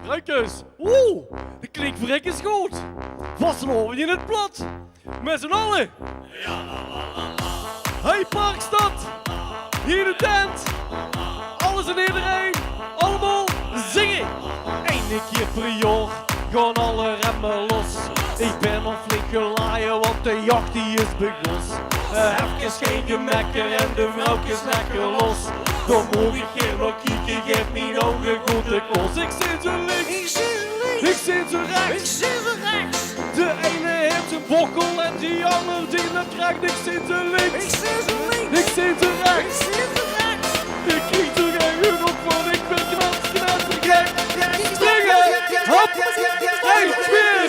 Ruikers. Oeh, de klinkt verrekkers goed. Wat lopen we in het plat? Met z'n allen. Hey Parkstad, hier de tent. Alles en iedereen, allemaal zingen. Eén keer per jaar gaan alle remmen los. Ik ben al flink gelaaien, want de jacht die is begos. Even geen gemekker en de vrouwtjes lekker los. Dan moet ik hier nog kijken, geef mijn ogen goed de klos. Ik zit zo links, ik zit zo rechts. De ene heeft een bokkel en die ander die dat krijgt. Ik zit zo links, ik zit zo rechts. Ik krijg er geen genoeg van, ik ben knettergek. Springen, hop, 1,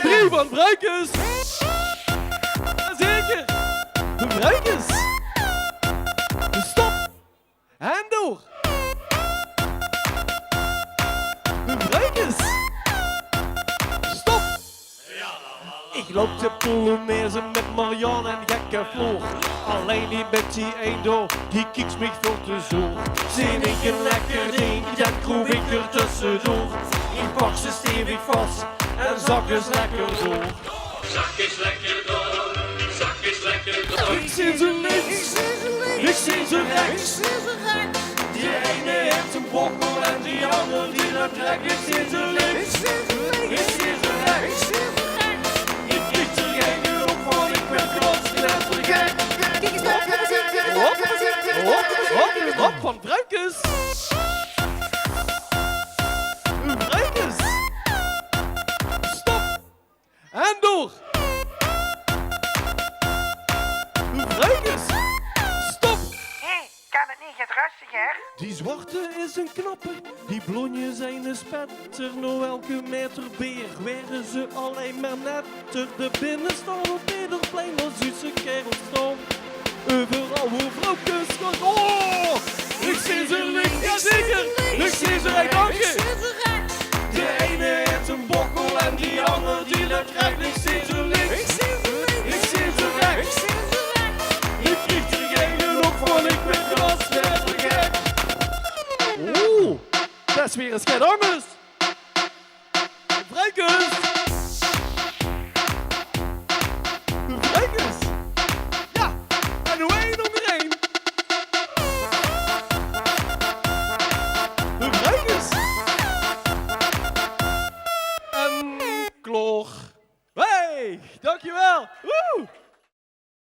2, 3 van Bruikers. Jazeker, de Bruikers. Stop en door. De Bruikers. Stop. Ik loop te Polonaise met Marianne en gekke Floor. Alleen die met die eendo, die kiekt mij voor te zoer. Zin ik een lekker ding, dan kroep ik er tussendoor. Ik pak ze stevig vast en zak eens lekker door. Zak is lekker door, zak is lekker door. Ik zit zo links, ik zit zo rechts. Die ene heeft een bokkel en die ander die dat trekt. Ik zit zo links, ik zit zo rechts. Ik krijg er geen genoeg van, ik ben knettergek. Hop, van Bruikers. Bruikers. Stop. En door. Bruikers. Stop. Hé, kan het niet het rustiger? Die zwarte is een knapper, die blonde zijn een spetter. Nou elke meter beer werden ze alleen maar netter. De binnenstal op Nederplein als Zuidse kerelstal. Overal hoe vrouwtjes gaan. Oh, ik zie ze links, jazeker. Ik zie ze rechts, dank je. De ene heeft een bokkel en die ander die dat krijgt. Ik zie ze links, ik zie ze rechts. Ik krijg er geen genoeg van, ik ben knettergek. Oeh, dat is weer een schedormus. Bruikers.